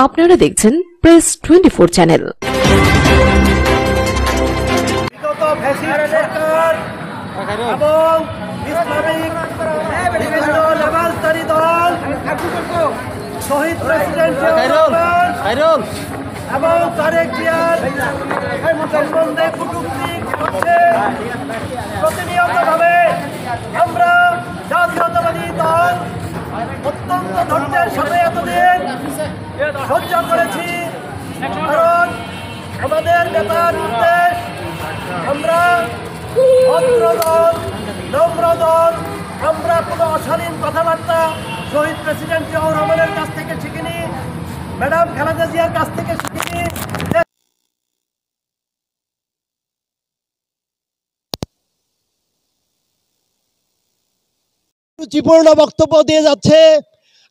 আপনারা দেখছেন press 24 channel. শহীদ president এবং তারেক জিয়ার সম্বন্ধে কটূক্তি করছে। প্রতিনিয়তভাবে আমরা জাতীয়তাবাদী দল অত্যন্ত ধৈর্যের সাথে এতদিন সহ্য করেছি, কারণ আমাদের নেতার নির্দেশ আমরা ভদ্র দল, নম্র দল, আমরা কোনো অশালীন কথাবার্তা শহীদ প্রেসিডেন্ট জিয়াউর রহমানের কাছ থেকে শিখিনি, ম্যাডাম খালেদা জিয়ার কাছ থেকে শিখিনি। রুচিপূর্ণ বক্তব্য দিয়ে যাচ্ছে।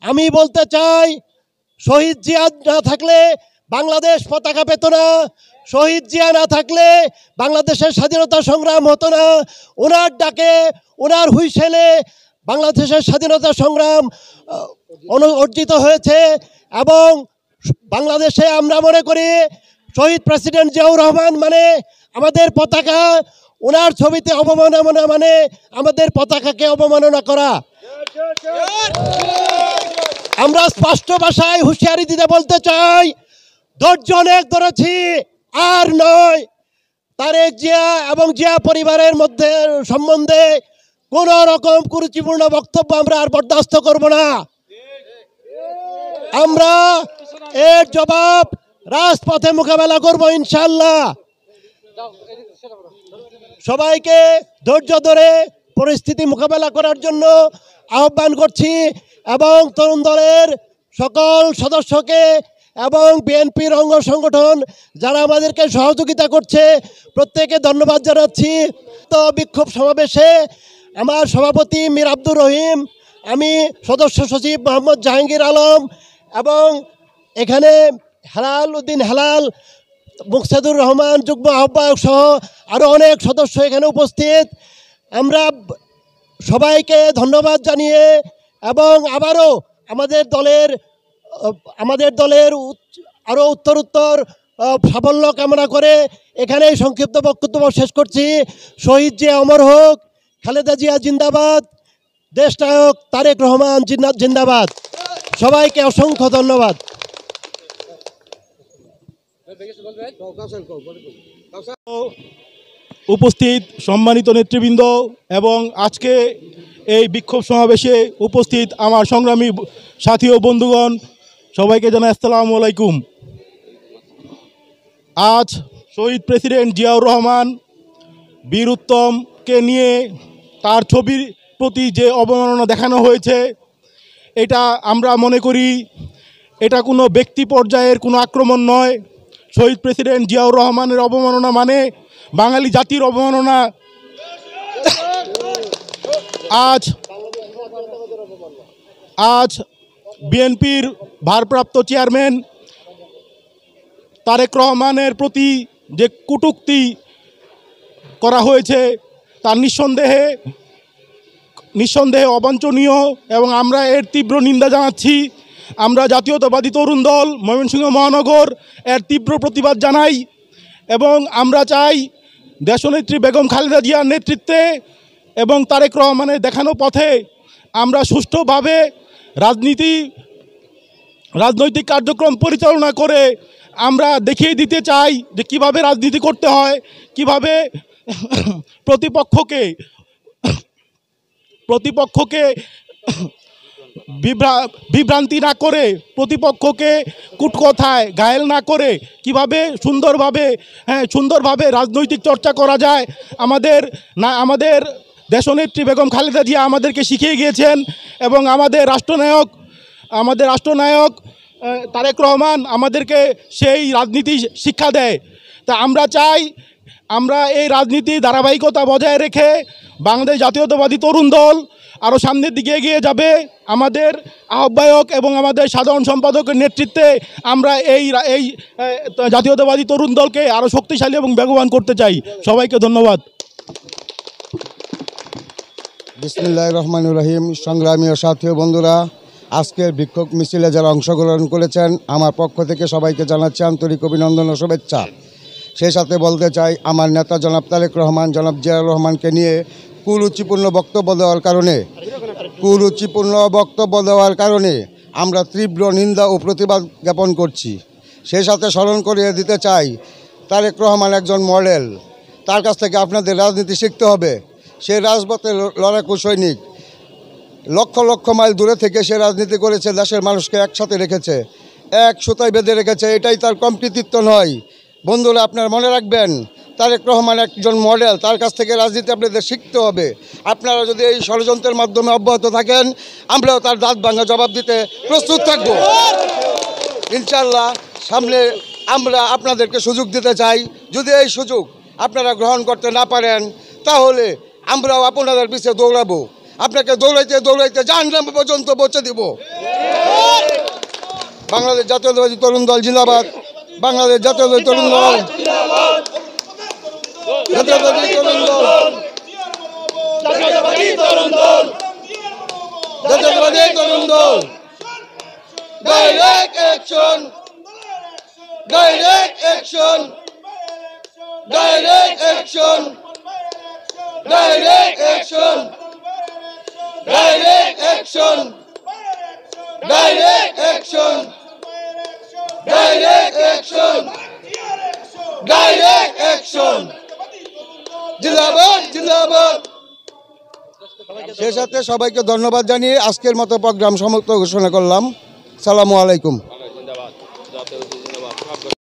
আমি বলতে চাই, শহীদ জিয়া না থাকলে বাংলাদেশ পতাকা পেত না, শহীদ জিয়া না থাকলে বাংলাদেশের স্বাধীনতা সংগ্রাম হতো না। ওনার ডাকে, ওনার হুইসেলে বাংলাদেশের স্বাধীনতা সংগ্রাম অর্জিত হয়েছে এবং বাংলাদেশে আমরা মনে করি শহীদ প্রেসিডেন্ট জিয়াউর রহমান মানে আমাদের পতাকা, ওনার ছবিতে অবমাননা মানে আমাদের পতাকাকে অবমাননা করা। আমরা স্পষ্ট ভাষায় হুঁশিয়ারি দিতে বলতে চাই, ধৈর্য অনেক ধরেছি, আর নয়। তারেক জিয়া এবং জিয়া পরিবারের মধ্যে সম্বন্ধে কোন রকম কুরুচিপূর্ণ বক্তব্য আমরা আর বরদাস্ত করব না। আমরা এর জবাব রাজপথে মোকাবেলা করব ইনশাআল্লাহ। সবাইকে ধৈর্য ধরে পরিস্থিতি মোকাবেলা করার জন্য আহ্বান করছি এবং তরুণ দলের সকল সদস্যকে এবং বিএনপির অঙ্গ সংগঠন যারা আমাদেরকে সহযোগিতা করছে প্রত্যেকে ধন্যবাদ জানাচ্ছি। তো বিক্ষোভ সমাবেশে আমার সভাপতি মীর আব্দুর রহিম, আমি সদস্য সচিব মোহাম্মদ জাহাঙ্গীর আলম এবং এখানে হেলাল উদ্দিন হেলাল, মুকসেদুর রহমান যুগ্ম আহ্বায়ক সহ আরও অনেক সদস্য এখানে উপস্থিত। আমরা সবাইকে ধন্যবাদ জানিয়ে এবং আবারও আমাদের দলের আরও উত্তরোত্তর সাফল্য কামনা করে এখানেই সংক্ষিপ্ত বক্তব্য শেষ করছি। শহীদ জিয়া অমর হোক, খালেদা জিয়া জিন্দাবাদ, দেশনায়ক তারেক রহমান জিন্দাবাদ। সবাইকে অসংখ্য ধন্যবাদ। উপস্থিত সম্মানিত নেতৃবৃন্দ এবং আজকে এই বিক্ষোভ সমাবেশে উপস্থিত আমার সংগ্রামী সাথী ও বন্ধুগণ, সবাইকে জানাই আসসালামু আলাইকুম। আজ শহীদ প্রেসিডেন্ট জিয়াউর রহমান বীর উত্তমকে নিয়ে তার ছবির প্রতি যে অবমাননা দেখানো হয়েছে, এটা আমরা মনে করি এটা কোনো ব্যক্তি পর্যায়ের কোনো আক্রমণ নয়। শহীদ প্রেসিডেন্ট জিয়াউর রহমানের অবমাননা মানে বাঙালি জাতির অবমাননা। আজ বিএনপির ভারপ্রাপ্ত চেয়ারম্যান তারেক রহমানের প্রতি যে কটূক্তি করা হয়েছে তা নিঃসন্দেহে অবাঞ্ছনীয় এবং আমরা এর তীব্র নিন্দা জানাচ্ছি। আমরা জাতীয়তাবাদী তরুণ দল ময়মনসিংহ মহানগর এর তীব্র প্রতিবাদ জানাই এবং আমরা চাই দেশনেত্রী বেগম খালেদা জিয়ার নেতৃত্বে এবং তারেক রহমানের দেখানো পথে আমরা সুষ্ঠুভাবে রাজনৈতিক কার্যক্রম পরিচালনা করে আমরা দেখিয়ে দিতে চাই যে কীভাবে রাজনীতি করতে হয়, কীভাবে প্রতিপক্ষকে বিভ্রান্তি না করে, প্রতিপক্ষকে কূটকথায় ঘায়েল না করে কিভাবে সুন্দরভাবে রাজনৈতিক চর্চা করা যায় আমাদের দেশনেত্রী বেগম খালেদা জিয়া আমাদেরকে শিখিয়ে গিয়েছেন এবং আমাদের রাষ্ট্রনায়ক তারেক রহমান আমাদেরকে সেই রাজনীতি শিক্ষা দেয়। তা আমরা চাই আমরা এই রাজনীতি ধারাবাহিকতা বজায় রেখে বাংলাদেশ জাতীয়তাবাদী তরুণ দল আরও সামনের দিকে এগিয়ে যাবে। আমাদের আহ্বায়ক এবং আমাদের সাধারণ সম্পাদকের নেতৃত্বে আমরা এই জাতীয়তাবাদী তরুণ দলকে আরও শক্তিশালী এবং বেগবান করতে চাই। সবাইকে ধন্যবাদ। বিসমিল্লাহির রহমানির রহিম। সংগ্রামী ও সাথী বন্ধুরা, আজকের বিক্ষোভ মিছিলে যারা অংশগ্রহণ করেছেন আমার পক্ষ থেকে সবাইকে জানাচ্ছি আন্তরিক অভিনন্দন ও শুভেচ্ছা। সেই সাথে বলতে চাই আমার নেতা জনাব তারেক রহমান, জনাব জিয়াউর রহমানকে নিয়ে কুরুচিপূর্ণ বক্তব্য দেওয়ার কারণে আমরা তীব্র নিন্দা ও প্রতিবাদ জ্ঞাপন করছি। সেই সাথে স্মরণ করিয়ে দিতে চাই তারেক রহমান একজন মডেল, তার কাছ থেকে আপনাদের রাজনীতি শিখতে হবে। সে রাজপথে লড়াকু সৈনিক, লক্ষ লক্ষ মাইল দূরে থেকে সে রাজনীতি করেছে, দেশের মানুষকে একসাথে রেখেছে, এক সুতায় বেঁধে রেখেছে। এটাই তার কম কৃতিত্ব নয়। বন্ধুরা, আপনারা মনে রাখবেন তারেক রহমান একজন মডেল, তার কাছ থেকে রাজনীতি আপনাদের শিখতে হবে। আপনারা যদি এই ষড়যন্ত্রের মাধ্যমে অব্যাহত থাকেন, আমরাও তার দাঁত ভাঙা জবাব দিতে প্রস্তুত থাকব ইনশাল্লাহ। সামনে আমরা আপনাদেরকে সুযোগ দিতে চাই। যদি এই সুযোগ আপনারা গ্রহণ করতে না পারেন, তাহলে আমরাও আপনাদের পিছিয়ে দৌড়াবো। আপনাকে দৌড়াইতে দৌড়াইতে জাহান্নাম পর্যন্ত পৌঁছে দিব। বাংলাদেশ জাতীয়তাবাদী তরুণ দল জিন্দাবাদ। বাংলাদেশ জাতীয়তাবাদী তরুণ দল, জাতীয়তাবাদী তরুণ দল, জাতীয়তাবাদী তরুণ দল, জাতীয়তাবাদী তরুণ দল। Direct action, direct action, direct action, direct action, direct action, direct action, direct action, direct action. জিন্দাবাদ, জিন্দাবাদ। সেই সাথে সবাইকে ধন্যবাদ জানিয়ে আজকের মতো প্রোগ্রাম সমাপ্ত ঘোষণা করলাম। সালামু আলাইকুম।